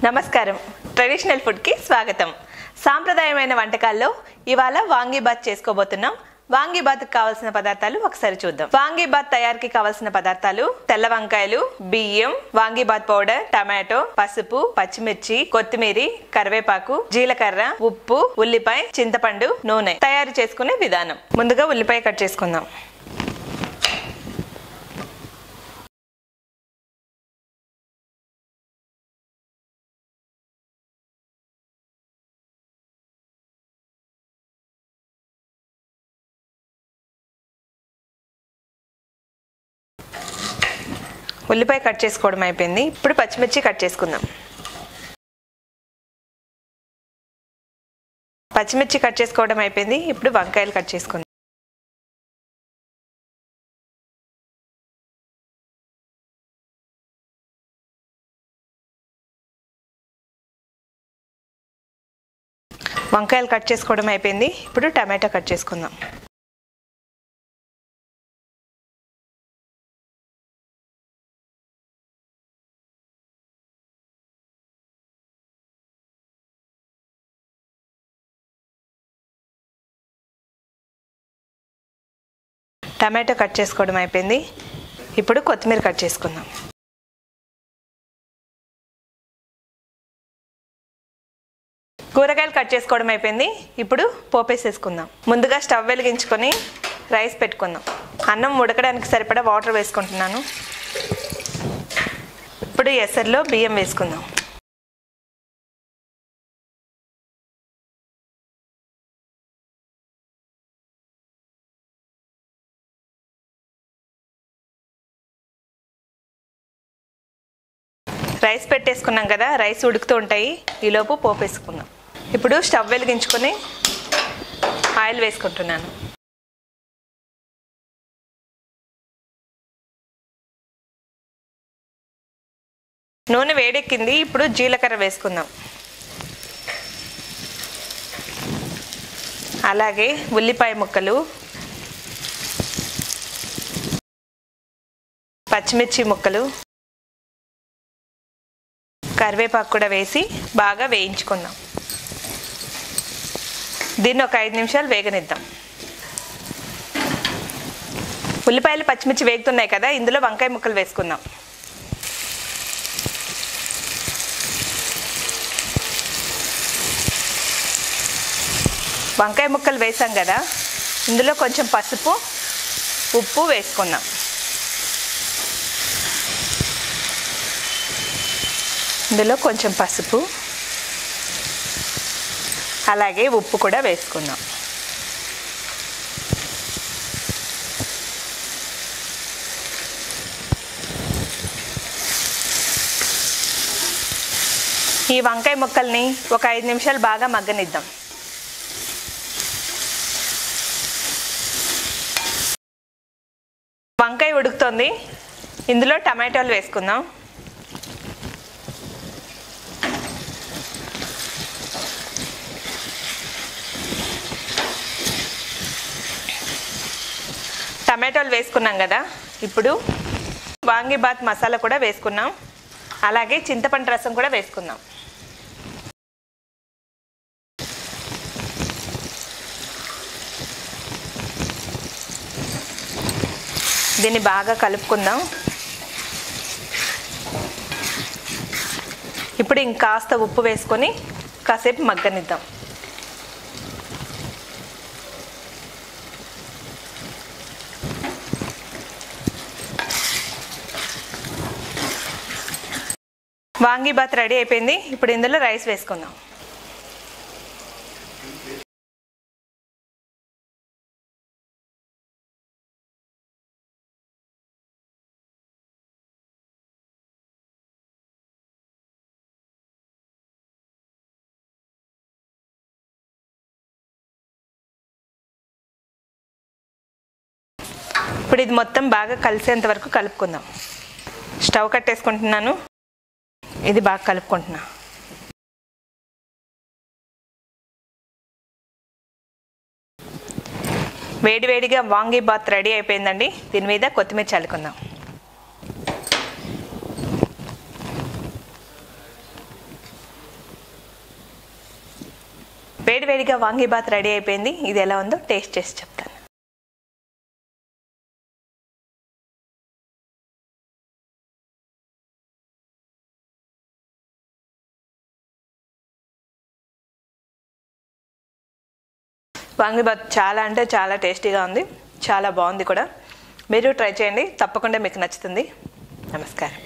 నమస్కారం traditional food కి స్వాగతం సాంప్రదాయమైన వంటకాల్లో ఇవాళ వాంగీబాత్ చేసుకోబోతున్నాం వాంగీబాత్ కి కావాల్సిన పదార్థాలు ఒకసారి చూద్దాం వాంగీబాత్ తయారీకి కావాల్సిన పదార్థాలు తెల్ల వంకాయలు బియ్యం వాంగీబాత్ పౌడర్ టమాటో పసుపు పచ్చిమిర్చి కొత్తిమీర కరివేపాకు జీలకర్ర ఉప్పు ఉల్లిపాయ చింతపండు నూనె తయారు చేసుకునే విధానం ముందుగా ఉల్లిపాయ కట్ చేసుకుందాం ఉల్లిపాయ కట్ చేసుకోవడం అయిపోయింది ఇప్పుడు పచ్చిమిర్చి కట్ చేసుకుందాం పచ్చిమిర్చి కట్ చేసుకోవడం అయిపోయింది ఇప్పుడు వంకాయలు కట్ చేసుకుందాం వంకాయలు కట్ చేసుకోవడం అయిపోయింది ఇప్పుడు టమాటో కట్ చేసుకుందాం టమాటో కట్ చేసుకోవడం అయిపోయింది ఇప్పుడు కొత్తిమీర కట్ చేసుకుందాం కూరగాయలు కట్ చేసుకోవడం అయిపోయింది ఇప్పుడు పోపేసేసుకుందాం ముందుగా స్టవ్ వెలిగించుకొని రైస్ పెట్టుకుందాం అన్నం ఉడకడానికి సరిపడా వాటర్ వేసుకుంటున్నాను ఇప్పుడు ఎసర్లో బియ్యం వేసుకుందాం రైస్ పెట్టేసుకున్నాం కదా రైస్ ఉడుకుతూ ఉంటాయి ఈలోపు పోపు వేసుకుందాం ఇప్పుడు స్టవ్ వెలిగించుకొని ఆయిల్ వేసుకుంటున్నాను నూనె వేడెక్కింది ఇప్పుడు జీలకర్ర వేసుకుందాం అలాగే ఉల్లిపాయ ముక్కలు పచ్చిమిర్చి ముక్కలు కరివేపాకు కూడా వేసి బాగా వేయించుకుందాం దీన్ని ఒక 5 నిమిషాలు వేగనిద్దాం ఉల్లిపాయలు పచ్చిమిర్చి వేగుతున్నాయి కదా ఇందులో వంకాయ ముక్కలు వేసుకుందాం వంకాయ ముక్కలు వేసాం కదా ఇందులో కొంచెం పసుపు ఉప్పు వేసుకుందాం ఇందులో కొంచెం పసుపు అలాగే ఉప్పు కూడా వేసుకుందాం ఈ వంకాయ ముక్కల్ని ఒక 5 నిమిషాలు బాగా మగ్గనిద్దాం వంకాయ ఉడుకుతోంది ఇందులో టమాటాలు వేసుకుందాం టమాటోలు వేసుకున్నాం కదా ఇప్పుడు వాంగీబాత్ మసాలా కూడా వేసుకున్నాం అలాగే చింతపండు రసం కూడా వేసుకుందాం దీన్ని బాగా కలుపుకుందాం ఇప్పుడు ఇంకాస్త ఉప్పు వేసుకొని కాసేపు మగ్గనిద్దాం వాంగీబాత్ రెడీ అయిపోయింది ఇప్పుడు ఇందులో రైస్ వేసుకుందాం ఇప్పుడు ఇది మొత్తం బాగా కలిసేంత వరకు కలుపుకుందాం స్టవ్ కట్టేసుకుంటున్నాను ఇది బాగా కలుపుకుంటున్నా వేడివేడిగా వాంగీబాత్ రెడీ అయిపోయిందండి దీని మీద కొత్తిమీర చల్లుకుందాం వేడివేడిగా వాంగీబాత్ రెడీ అయిపోయింది. ఇది ఎలా ఉందో టేస్ట్ చేసి చెప్తాను. వాంగీబాత్ చాలా అంటే చాలా టేస్టీగా ఉంది, చాలా బాగుంది కూడా. మీరు ట్రై చేయండి, తప్పకుండా మీకు నచ్చుతుంది. నమస్కారం.